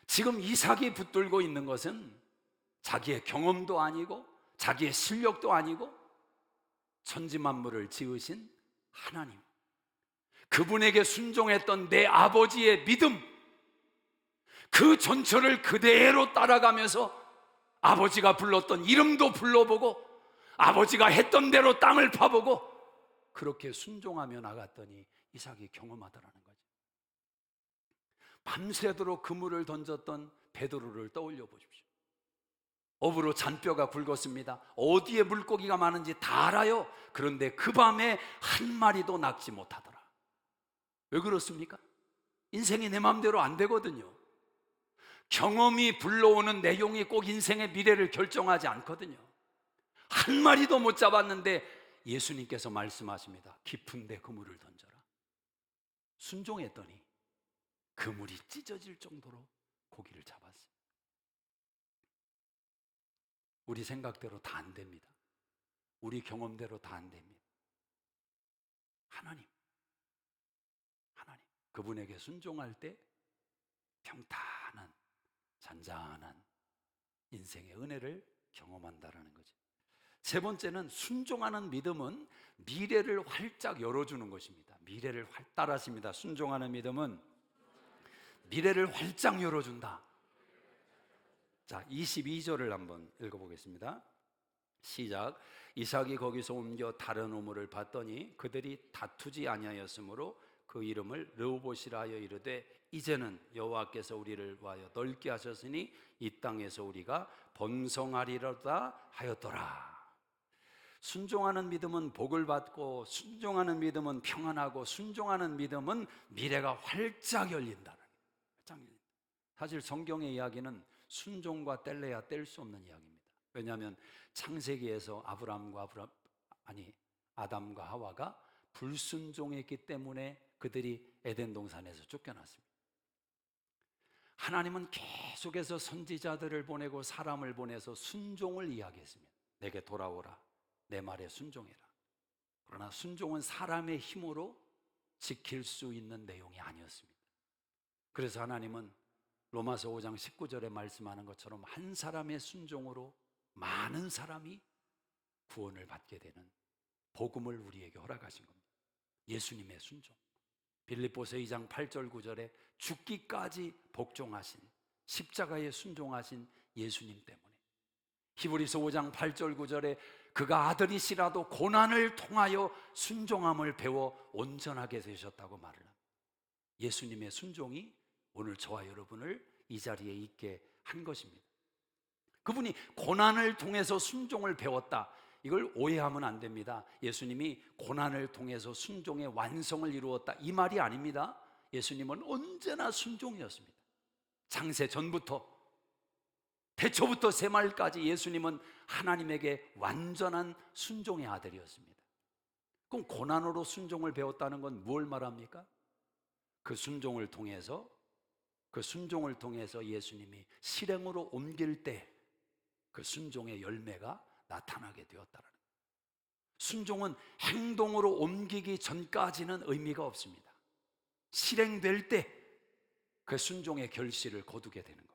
Speaker 1: 지금 이삭이 붙들고 있는 것은 자기의 경험도 아니고 자기의 실력도 아니고 천지만물을 지으신 하나님, 그분에게 순종했던 내 아버지의 믿음, 그 전철을 그대로 따라가면서 아버지가 불렀던 이름도 불러보고 아버지가 했던 대로 땅을 파보고 그렇게 순종하며 나갔더니 이삭이 경험하더라는 거죠. 밤새도록 그물을 던졌던 베드로를 떠올려 보십시오. 업으로 잔뼈가 굵었습니다. 어디에 물고기가 많은지 다 알아요. 그런데 그 밤에 한 마리도 낚지 못하더라. 왜 그렇습니까? 인생이 내 마음대로 안 되거든요. 경험이 불러오는 내용이 꼭 인생의 미래를 결정하지 않거든요. 한 마리도 못 잡았는데 예수님께서 말씀하십니다. 깊은 데 그물을 던져라. 순종했더니 그물이 찢어질 정도로 고기를 잡았어요. 우리 생각대로 다 안 됩니다. 우리 경험대로 다 안 됩니다. 하나님 그분에게 순종할 때 평탄한 잔잔한 인생의 은혜를 경험한다라는 거죠. 세 번째는 순종하는 믿음은 미래를 활짝 열어주는 것입니다. 미래를 따라하십니다. 순종하는 믿음은 미래를 활짝 열어준다. 자, 22절을 한번 읽어보겠습니다. 시작. 이삭이 거기서 옮겨 다른 우물을 봤더니 그들이 다투지 아니하였으므로 그 이름을 르호봇이라 하여 이르되 이제는 여호와께서 우리를 위하여 넓게 하셨으니 이 땅에서 우리가 번성하리로다 하였더라. 순종하는 믿음은 복을 받고, 순종하는 믿음은 평안하고, 순종하는 믿음은 미래가 활짝 열린다는 거예요. 사실 성경의 이야기는 순종과 뗄래야 뗄 수 없는 이야기입니다. 왜냐하면 창세기에서 아담과 하와가 불순종했기 때문에 그들이 에덴 동산에서 쫓겨났습니다. 하나님은 계속해서 선지자들을 보내고 사람을 보내서 순종을 이야기했습니다. 내게 돌아오라, 내 말에 순종해라. 그러나 순종은 사람의 힘으로 지킬 수 있는 내용이 아니었습니다. 그래서 하나님은 로마서 5장 19절에 말씀하는 것처럼 한 사람의 순종으로 많은 사람이 구원을 받게 되는 복음을 우리에게 허락하신 겁니다. 예수님의 순종. 빌립보서 2장 8절 9절에 죽기까지 복종하신, 십자가에 순종하신 예수님 때문에, 히브리서 5장 8절 9절에 그가 아들이시라도 고난을 통하여 순종함을 배워 온전하게 되셨다고 말을 합니다. 예수님의 순종이 오늘 저와 여러분을 이 자리에 있게 한 것입니다. 그분이 고난을 통해서 순종을 배웠다, 이걸 오해하면 안 됩니다. 예수님이 고난을 통해서 순종의 완성을 이루었다, 이 말이 아닙니다. 예수님은 언제나 순종이었습니다. 창세 전부터 태초부터 새말까지 예수님은 하나님에게 완전한 순종의 아들이었습니다. 그럼 고난으로 순종을 배웠다는 건 뭘 말합니까? 그 순종을 통해서 예수님이 실행으로 옮길 때 그 순종의 열매가 나타나게 되었다는 거예요. 순종은 행동으로 옮기기 전까지는 의미가 없습니다. 실행될 때 그 순종의 결실을 거두게 되는 겁니다.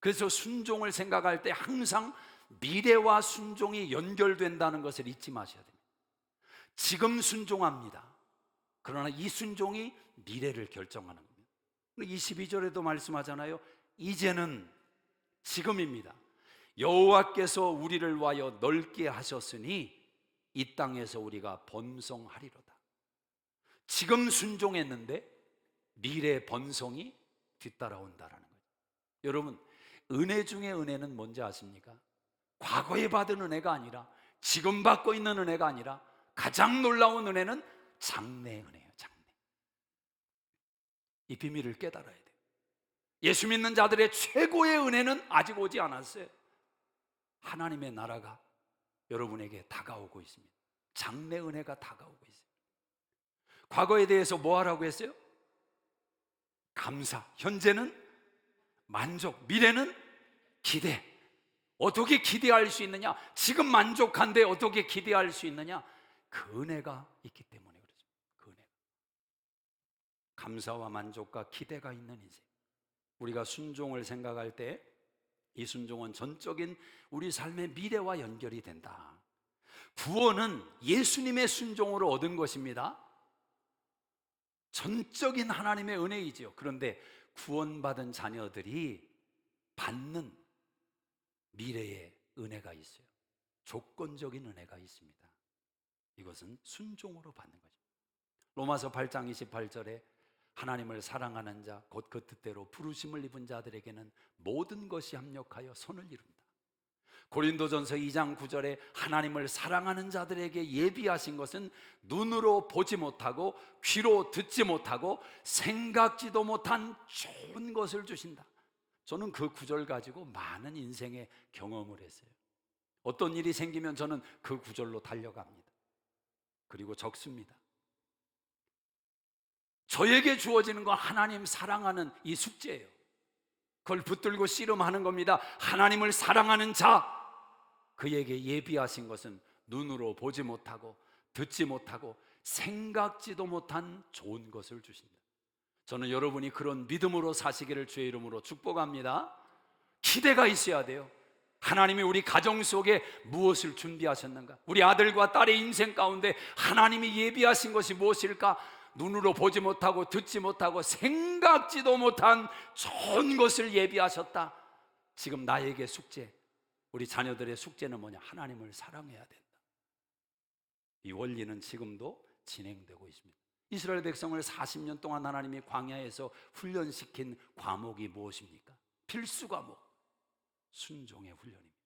Speaker 1: 그래서 순종을 생각할 때 항상 미래와 순종이 연결된다는 것을 잊지 마셔야 됩니다. 지금 순종합니다. 그러나 이 순종이 미래를 결정하는 겁니다. 22절에도 말씀하잖아요. 이제는, 지금입니다. 여호와께서 우리를 위하여 넓게 하셨으니 이 땅에서 우리가 번성하리로다. 지금 순종했는데 미래 번성이 뒤따라온다라는 거죠. 여러분, 은혜 중에 은혜는 뭔지 아십니까? 과거에 받은 은혜가 아니라, 지금 받고 있는 은혜가 아니라, 가장 놀라운 은혜는 장래 은혜예요. 장래. 이 비밀을 깨달아야 돼요. 예수 믿는 자들의 최고의 은혜는 아직 오지 않았어요. 하나님의 나라가 여러분에게 다가오고 있습니다. 장래 은혜가 다가오고 있어요. 과거에 대해서 뭐 하라고 했어요? 감사. 현재는 만족. 미래는 기대. 어떻게 기대할 수 있느냐? 지금 만족한데 어떻게 기대할 수 있느냐? 그 은혜가 있기 때문에 그렇죠. 그 은혜가. 감사와 만족과 기대가 있는 인생. 우리가 순종을 생각할 때 이 순종은 전적인 우리 삶의 미래와 연결이 된다. 구원은 예수님의 순종으로 얻은 것입니다. 전적인 하나님의 은혜이지요. 그런데 구원받은 자녀들이 받는 미래의 은혜가 있어요. 조건적인 은혜가 있습니다. 이것은 순종으로 받는 거죠. 로마서 8장 28절에 하나님을 사랑하는 자, 곧 그 뜻대로 부르심을 입은 자들에게는 모든 것이 합력하여 선을 이룬다. 고린도전서 2장 9절에 하나님을 사랑하는 자들에게 예비하신 것은 눈으로 보지 못하고 귀로 듣지 못하고 생각지도 못한 좋은 것을 주신다. 저는 그 구절 가지고 많은 인생의 경험을 했어요. 어떤 일이 생기면 저는 그 구절로 달려갑니다. 그리고 적습니다. 저에게 주어지는 건 하나님 사랑하는 이 숙제예요. 그걸 붙들고 씨름하는 겁니다. 하나님을 사랑하는 자, 그에게 예비하신 것은 눈으로 보지 못하고 듣지 못하고 생각지도 못한 좋은 것을 주신다. 저는 여러분이 그런 믿음으로 사시기를 주의 이름으로 축복합니다. 기대가 있어야 돼요. 하나님이 우리 가정 속에 무엇을 준비하셨는가? 우리 아들과 딸의 인생 가운데 하나님이 예비하신 것이 무엇일까? 눈으로 보지 못하고 듣지 못하고 생각지도 못한 좋은 것을 예비하셨다. 지금 나에게 숙제, 우리 자녀들의 숙제는 뭐냐? 하나님을 사랑해야 된다. 이 원리는 지금도 진행되고 있습니다. 이스라엘 백성을 40년 동안 하나님이 광야에서 훈련시킨 과목이 무엇입니까? 필수 과목, 순종의 훈련입니다.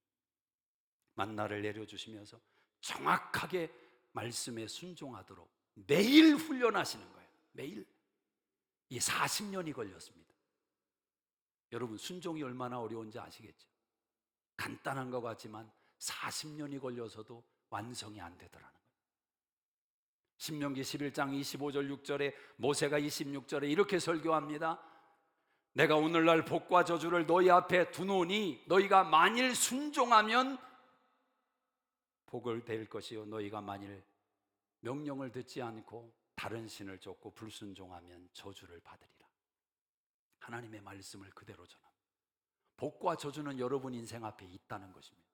Speaker 1: 만나를 내려주시면서 정확하게 말씀에 순종하도록 매일 훈련하시는 거예요. 매일. 이 40년이 걸렸습니다. 여러분, 순종이 얼마나 어려운지 아시겠죠? 간단한 것 같지만 40년이 걸려서도 완성이 안 되더라는 거예요. 신명기 11장 25절 6절에 모세가 26절에 이렇게 설교합니다. 내가 오늘날 복과 저주를 너희 앞에 두노니 너희가 만일 순종하면 복을 배울 것이요 너희가 만일 명령을 듣지 않고 다른 신을 쫓고 불순종하면 저주를 받으리라. 하나님의 말씀을 그대로 전합니다. 복과 저주는 여러분 인생 앞에 있다는 것입니다.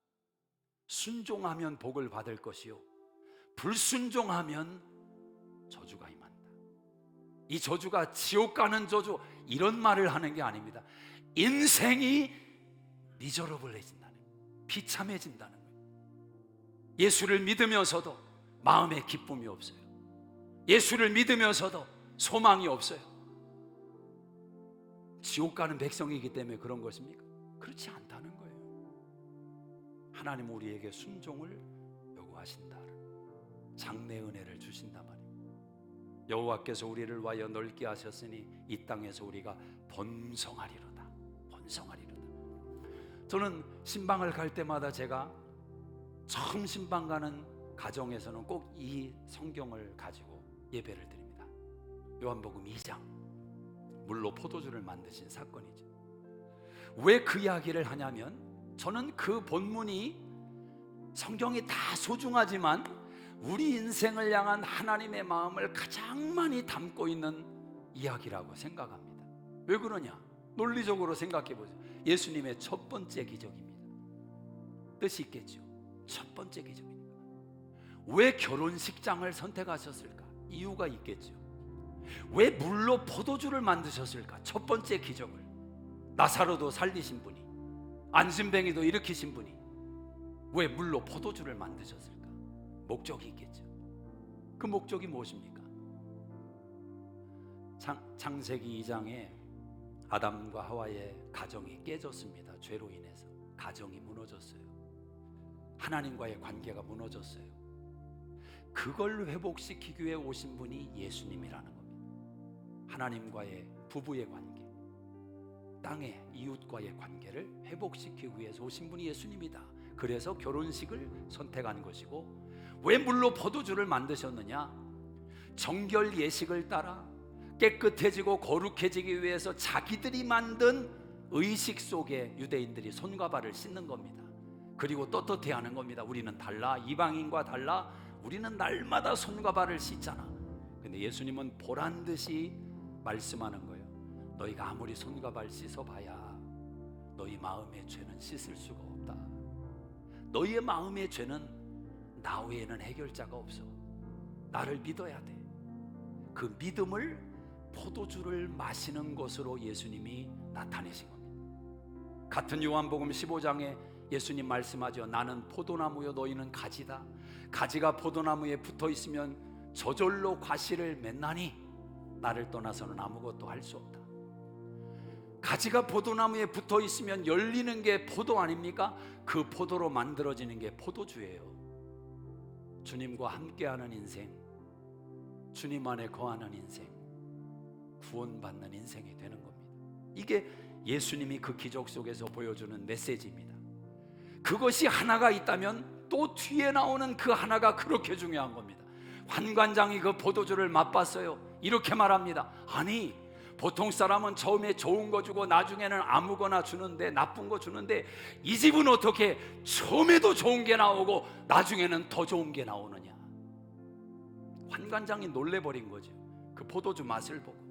Speaker 1: 순종하면 복을 받을 것이요 불순종하면 저주가 임한다. 이 저주가 지옥 가는 저주, 이런 말을 하는 게 아닙니다. 인생이 미저러블해진다는 거예요. 비참해진다는 거예요. 예수를 믿으면서도 마음에 기쁨이 없어요. 예수를 믿으면서도 소망이 없어요. 지옥 가는 백성이기 때문에 그런 것입니까? 그렇지 않다는 거예요. 하나님 우리에게 순종을 요구하신다. 장래 은혜를 주신단 말이에요. 여호와께서 우리를 위하여 넓게 하셨으니 이 땅에서 우리가 번성하리로다. 번성하리로다. 저는 신방을 갈 때마다 제가 처음 신방 가는 가정에서는 꼭 이 성경을 가지고 예배를 드립니다. 요한복음 2장, 물로 포도주를 만드신 사건이죠. 왜 그 이야기를 하냐면 저는 그 본문이 성경이 다 소중하지만 우리 인생을 향한 하나님의 마음을 가장 많이 담고 있는 이야기라고 생각합니다. 왜 그러냐? 논리적으로 생각해 보세요. 예수님의 첫 번째 기적입니다. 뜻이 있겠죠. 첫 번째 기적입니다. 왜 결혼식장을 선택하셨을까? 이유가 있겠죠. 왜 물로 포도주를 만드셨을까? 첫 번째 기적을. 나사로도 살리신 분이, 안심뱅이도 일으키신 분이 왜 물로 포도주를 만드셨을까? 목적이 있겠죠. 그 목적이 무엇입니까? 창세기 2장에 아담과 하와의 가정이 깨졌습니다. 죄로 인해서 가정이 무너졌어요. 하나님과의 관계가 무너졌어요. 그걸 회복시키기 위해 오신 분이 예수님이라는 겁니다. 하나님과의 부부의 관계, 땅의 이웃과의 관계를 회복시키기 위해서 오신 분이 예수님이다. 그래서 결혼식을 선택한 것이고, 왜 물로 포도주를 만드셨느냐? 정결 예식을 따라 깨끗해지고 거룩해지기 위해서 자기들이 만든 의식 속에 유대인들이 손과 발을 씻는 겁니다. 그리고 떳떳해하는 겁니다. 우리는 달라, 이방인과 달라. 우리는 날마다 손과 발을 씻잖아. 근데 예수님은 보란 듯이 말씀하는 거예요. 너희가 아무리 손과 발 씻어봐야 너희 마음의 죄는 씻을 수가 없다. 너희의 마음의 죄는 나 외에는 해결자가 없어. 나를 믿어야 돼. 그 믿음을 포도주를 마시는 것으로 예수님이 나타내신 겁니다. 같은 요한복음 15장에 예수님 말씀하죠. 나는 포도나무요 너희는 가지다. 가지가 포도나무에 붙어 있으면 저절로 과실을 맺나니 나를 떠나서는 아무것도 할 수 없다. 가지가 포도나무에 붙어 있으면 열리는 게 포도 아닙니까? 그 포도로 만들어지는 게 포도주예요. 주님과 함께하는 인생, 주님 안에 거하는 인생, 구원받는 인생이 되는 겁니다. 이게 예수님이 그 기적 속에서 보여주는 메시지입니다. 그것이 하나가 있다면 또 뒤에 나오는 그 하나가 그렇게 중요한 겁니다. 환관장이 그 포도주를 맛봤어요. 이렇게 말합니다. 아니, 보통 사람은 처음에 좋은 거 주고 나중에는 아무거나 주는데, 나쁜 거 주는데, 이 집은 어떻게 처음에도 좋은 게 나오고 나중에는 더 좋은 게 나오느냐. 환관장이 놀래버린 거죠. 그 포도주 맛을 보고.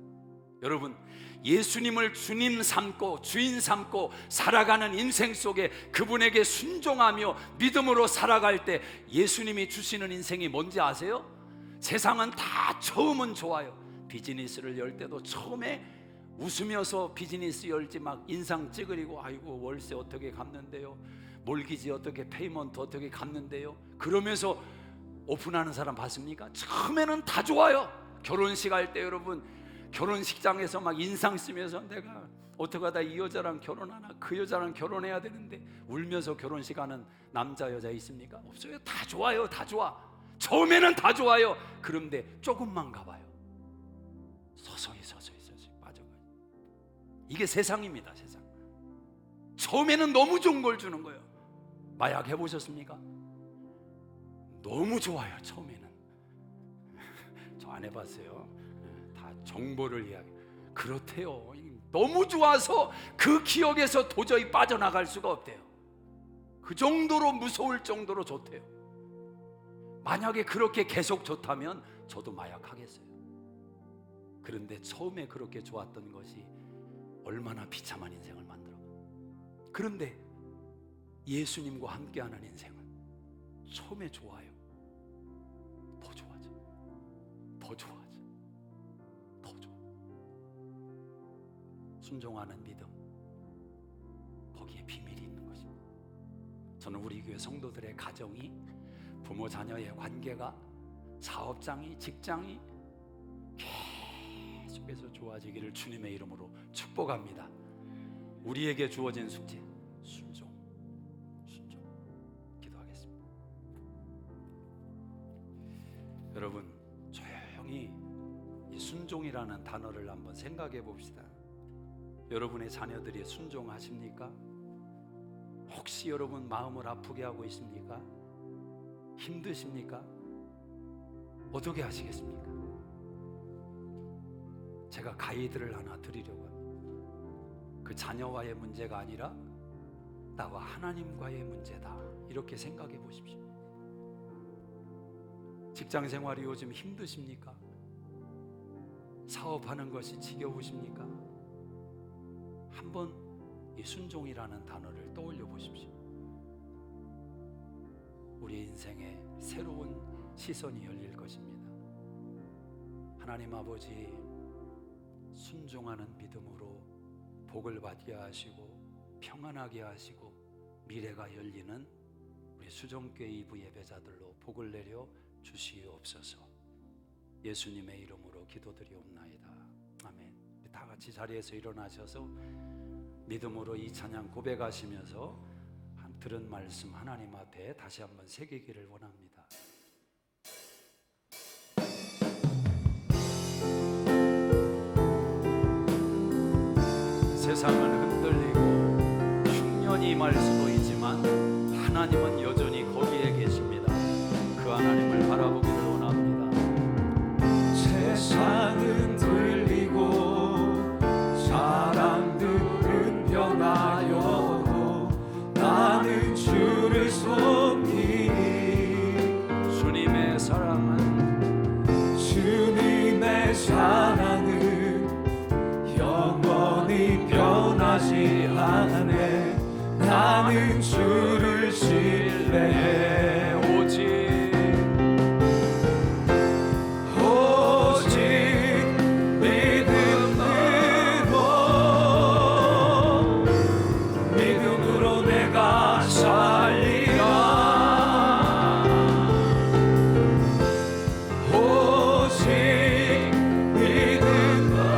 Speaker 1: 여러분, 예수님을 주님 삼고 주인 삼고 살아가는 인생 속에 그분에게 순종하며 믿음으로 살아갈 때 예수님이 주시는 인생이 뭔지 아세요? 세상은 다 처음은 좋아요. 비즈니스를 열 때도 처음에 웃으면서 비즈니스 열지 막 인상 찌그리고, 아이고 월세 어떻게 갚는데요, 몰기지 어떻게, 페이먼트 어떻게 갚는데요, 그러면서 오픈하는 사람 봤습니까? 처음에는 다 좋아요. 결혼식 할 때 여러분, 결혼식장에서 막 인상 쓰면서 내가 어떻게 하다 이 여자랑 결혼하나, 그 여자랑 결혼해야 되는데, 울면서 결혼식 하는 남자 여자 있습니까? 없어요. 다 좋아요. 다 좋아. 처음에는 다 좋아요. 그런데 조금만 가봐요. 서서히 빠져가요. 이게 세상입니다. 세상. 처음에는 너무 좋은 걸 주는 거예요. 마약 해보셨습니까? 너무 좋아요. 처음에는. 저 안 해봤어요. 다 정보를 이야기. 그렇대요. 너무 좋아서 그 기억에서 도저히 빠져나갈 수가 없대요. 그 정도로 무서울 정도로 좋대요. 만약에 그렇게 계속 좋다면 저도 마약하겠어요. 그런데 처음에 그렇게 좋았던 것이 얼마나 비참한 인생을 만들어. 그런데 예수님과 함께하는 인생은 처음에 좋아요. 더 좋아져. 더 좋아져. 더 좋아. 순종하는 믿음, 거기에 비밀이 있는 것입니다. 저는 우리 교회 성도들의 가정이, 부모 자녀의 관계가, 사업장이, 직장이 계속해서 좋아지기를 주님의 이름으로 축복합니다. 우리에게 주어진 숙제, 순종. 기도하겠습니다. 여러분, 조용히 이 순종이라는 단어를 한번 생각해 봅시다. 여러분의 자녀들이 순종하십니까? 혹시 여러분 마음을 아프게 하고 있습니까? 힘드십니까? 어떻게 하시겠습니까? 제가 가이드를 하나 드리려고 합니다. 그 자녀와의 문제가 아니라 나와 하나님과의 문제다, 이렇게 생각해 보십시오. 직장 생활이 요즘 힘드십니까? 사업하는 것이 지겨우십니까? 한번 이 순종이라는 단어를 떠올려 보십시오. 우리 인생에 새로운 시선이 열릴 것입니다. 하나님 아버지, 순종하는 믿음으로 복을 받게 하시고 평안하게 하시고 미래가 열리는 우리 수정교회 2부 예배자들로 복을 내려 주시옵소서. 예수님의 이름으로 기도드리옵나이다. 아멘. 다 같이 자리에서 일어나셔서 믿음으로 이 찬양 고백하시면서 들은 말씀 하나님 앞에 다시 한번 새기기를 원합니다. 세상은 흔들리고 흉년이 임할 수도 있지만 하나님은 여전히 거기에 계십니다. 그 하나님을 바라보기를 원합니다.
Speaker 2: 세상은 들리고 사람들은 변하여도 나는 주를 섬기니
Speaker 1: 주님의
Speaker 2: 사랑은 영원히 변하지 않네. 나는 주를 신뢰해. 오직 믿음으로 내가 살리라. 오직 믿음으로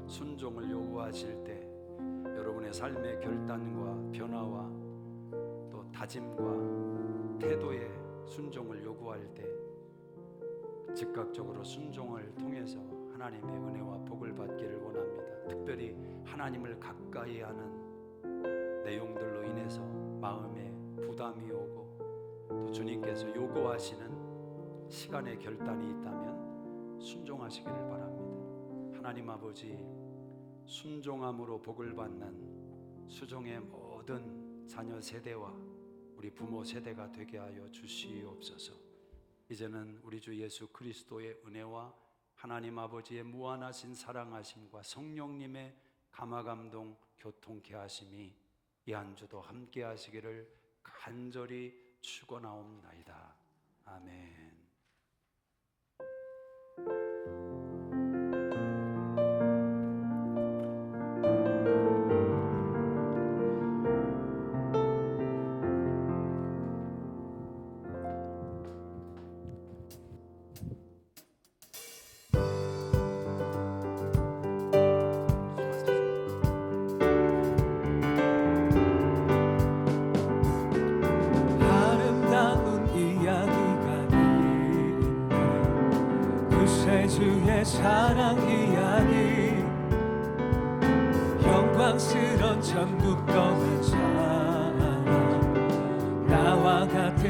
Speaker 1: 순종을 요구하실 때 여러분의 삶의 결단과 변화와 또 다짐과 태도의 순종을 요구할 때 즉각적으로 순종을 통해서 하나님의 은혜와 복을 받기를 원합니다. 특별히 하나님을 가까이 하는 내용들로 인해서 마음에 부담이 오고 또 주님께서 요구하시는 시간의 결단이 있다면 순종하시기를 바랍니다. 하나님 아버지, 순종함으로 복을 받는 수종의 모든 자녀 세대와 우리 부모 세대가 되게 하여 주시옵소서. 이제는 우리 주 예수 그리스도의 은혜와 하나님 아버지의 무한하신 사랑하심과 성령님의 감화감동 교통케 하심이 이 한 주도 함께 하시기를 간절히 축원하옵나이다. 아멘.
Speaker 2: 아름다운 이야기가 있네. 구세주의 사랑 이야기, 영광스런 천국 떠난 사랑, 나와 같은